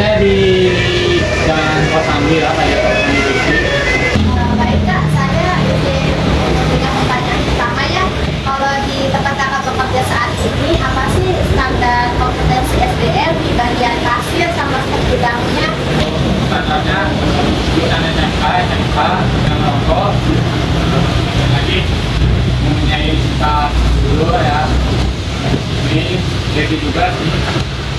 saya di Jalan Kosambi lah, kayak Kosambi Besi. Baik Kak, saya izin punya pertanyaan pertama ya. Kalau di tempat kakak bekerja saat ini, apa sih standar kompetensi SDM di bagian kasir sama gudangnya? Standarnya lulusan SMK, yang rokok, lagi mempunyai staf dulu ya. Ini jadi juga sih.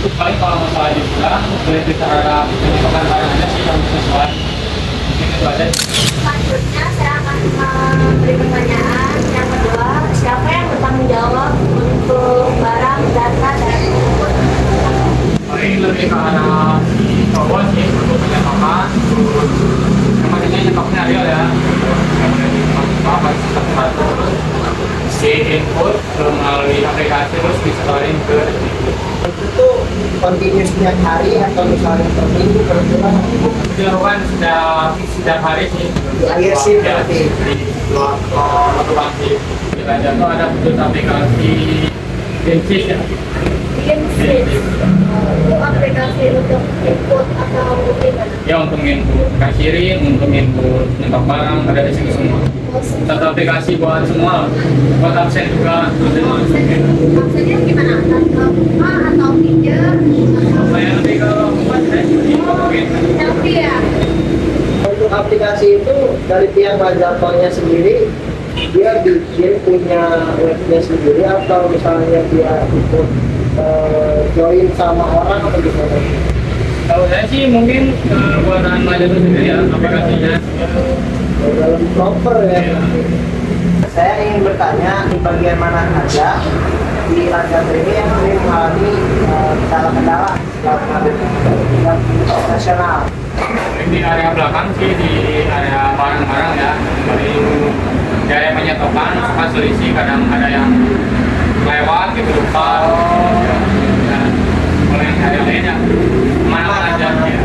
Paling kalau masalah di gudang, lebih terhadap penyebaran barangnya sih yang sesuai. Mungkin itu aja. Selanjutnya saya akan memberi pertanyaan yang kedua, siapa yang bertanggung jawab untuk barang, data, dan input? Paling lebih ke arah cowok sih untuk penyetokan. Yang pastinya nyetoknya real ya. Kemudian apa satu di input melalui aplikasi terus disetorin ke Itu continuous setiap hari atau misalnya per minggu, per bulan? dilakukan setiap hari sih. Di akhir shift Ya, berarti. di luar waktu sih. Kita jatuh ada khusus aplikasi Genesis ya. Genesis. Itu aplikasi untuk input atau gimana? Ya untuk input kasirin, untuk input nyetok barang ada di sini semua. Satu aplikasi buat semua, buat absen juga. Maksudnya gimana? Tanpa atau feature? Saya lebih ke buat saya mungkin. Selfie ya? Untuk aplikasi itu dari pihak Rajatonnya sendiri, dia bikin punya webnya sendiri atau misalnya dia ikut join sama orang atau gimana? Kalau saya sih mungkin buatan Maja itu sendiri ya aplikasinya. Dalam proper ya. Saya ingin bertanya di bagian mana saja di Rajaton ini yang sering mengalami kendala-kendala yang operasional. Di area belakang sih di area barang-barang ya. Di area penyetokan suka selisih, kadang ada yang lewat gitu lupa. Ya, kalau yang area lainnya mana aja ya.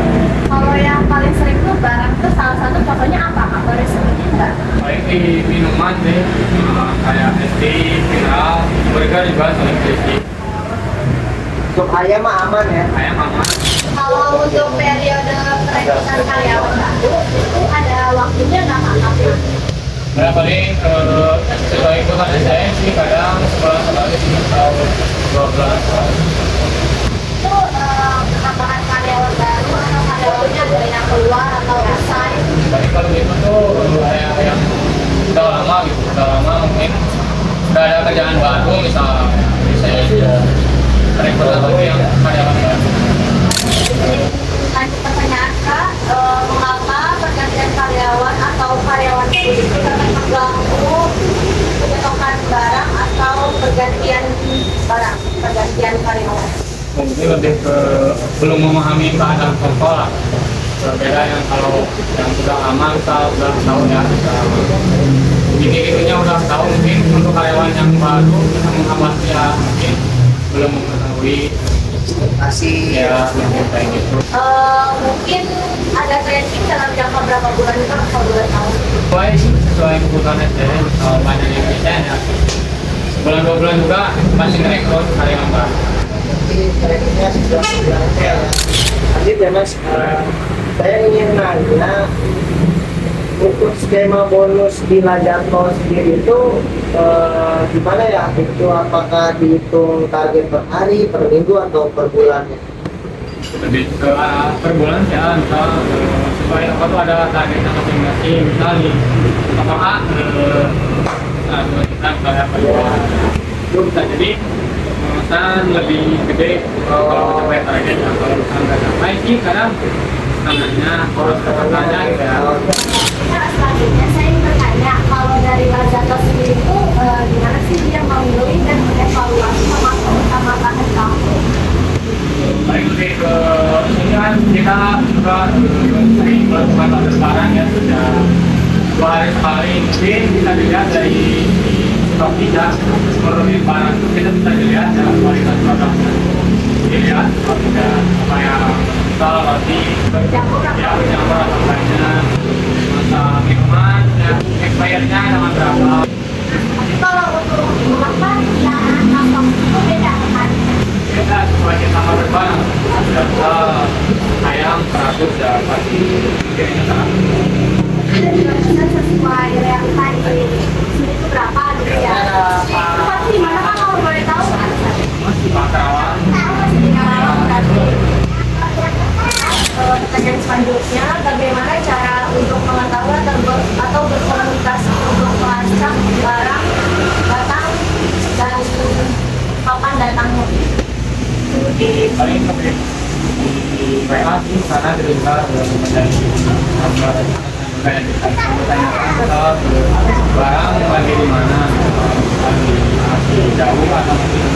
Kalau yang paling sering tuh barang tuh salah satu contohnya apa? Kak, boleh sebutin nggak? Paling di minuman sih, kayak es teh, mineral, burger juga sering selisih. Untuk ayam mah aman ya. Ayam aman. Kalau untuk periode perekrutan karyawan baru itu ada waktunya nggak Kak? Kapan? Ya paling setelah ikutan saya sih kadang sebulan sekali sih atau 2 bulan sekali. Itu penambahan karyawan baru atau karyawannya ada yang keluar atau resign? Paling kalau gitu tuh ada yang udah lama gitu, udah lama mungkin udah ada kerjaan baru misal saya rekrut lagi yang karyawan baru. Lanjut pertanyaan Kak, mengapa pergantian karyawan atau karyawan baru itu dapat mengganggu penyetokan barang atau pergantian barang, pergantian karyawan? Mungkin lebih ke belum memahami keadaan toko lah. Berbeda yang kalau yang sudah lama kita udah tahu ya, gini-gininya udah tahu. Mungkin untuk karyawan yang baru yang menghambat ya mungkin belum mengetahui Kasih ya mungkin kayak gitu. Mungkin ada training dalam jangka berapa bulan itu atau 2 tahun? Sesuai kebutuhan SDM, kalau banyak yang bisa ya sebulan 2 bulan juga masih ngerekrut karyawan baru. tracknya sudah berjalan ya. Lanjut ya Mas, saya ingin nanya untuk skema bonus di Lajato sendiri itu gimana ya? Itu apakah dihitung target per hari, per minggu atau per bulannya? Lebih ke per bulan ya, misal supaya apa tuh ada targetnya masing-masing. Misal nih apakah kita bayar per bulan itu bisa jadi pemesan lebih gede kalau mencapai targetnya. Kalau misalnya nggak sampai sih kadang tangannya harus ketatanya gitu ya. Nah, selanjutnya saya ingin bertanya, kalau dari Lajato sendiri itu gimana sih dia memilih dan mengevaluasi pemakai utama bahan baku? Paling lebih ke ini kan kita juga sering melakukan order barang ya, sudah 2 hari sekali. Mungkin bisa dilihat dari stok kita menurut barang itu kita bisa dilihat dalam kualitas produknya. Dilihat kalau tidak apa yang misal roti ya bercampur atau banyak masa minuman ya expirednya sama berapa. Tapi kalau untuk apa yang kantong itu beda kan? Kita sesuai sama berbarang. Ada kayak pertanyaan selanjutnya, bagaimana cara untuk mengetahui atau berkomunikasi untuk melacak barang datang dan kapan datangnya? Di paling seperti di WA sih, karena kita menjadi kayak ditanyakan barang lagi di mana, lagi masih jauh atau mungkin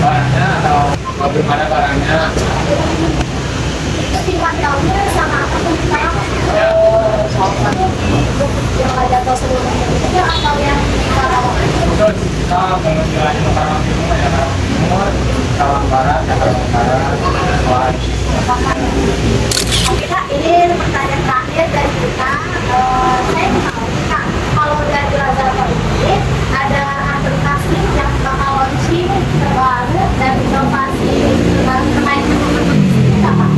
barangnya atau bagaimana barangnya. Sifat tahunya sama apa tuh? Ya. Yang ada atau sebelumnya atau yang Khusus kita mengenai barang itu ya timur, Kalang Barat, Jakarta Barat, Selatan. Oke Kak, ini pertanyaan terakhir dari kita. Saya mau Kak, kalau dari Lazada ini ada aplikasi yang bakal launching terbaru dan inovasi terkait dengan bisnis Kak?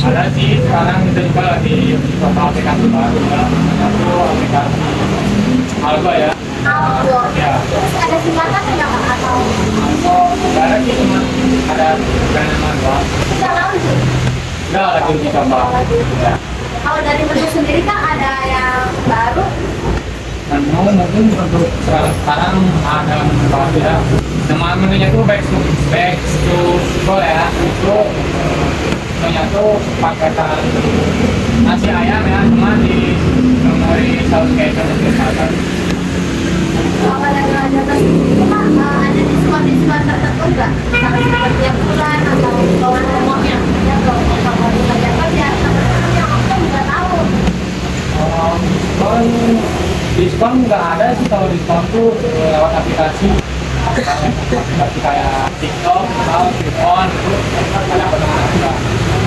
Ada sih, sekarang kita juga lagi coba aplikasi baru ya, satu aplikasi Algo ya. Algo. Ya. Terus ada singkatan nggak Kak? Atau Algo, nggak ada sih, cuma ada brand nama doang. kita launching? Nggak lagi dicoba. Ya. Kalau dari menu sendiri Kak ada yang baru? Menu mungkin untuk sekarang ada menu baru ya. Nama menunya tuh back to school ya. Itu menunya tuh paketan nasi ayam ya, cuma di memori saus kecap dan kecap. Kalau dari Lazada sendiri Kak ada diskon-diskon tertentu nggak? Misalnya seperti tiap bulan atau promo-promonya? Ya kalau di Lazada ya sebenarnya aku nggak tahu. Diskon nggak ada sih, kalau diskon tuh lewat aplikasi kayak TikTok atau Tripon itu kadang ada.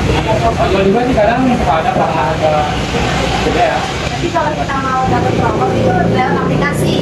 Di ojol juga sih kadang suka ada harga gede ya. Jadi kalau kita mau dapat promo itu lewat aplikasi.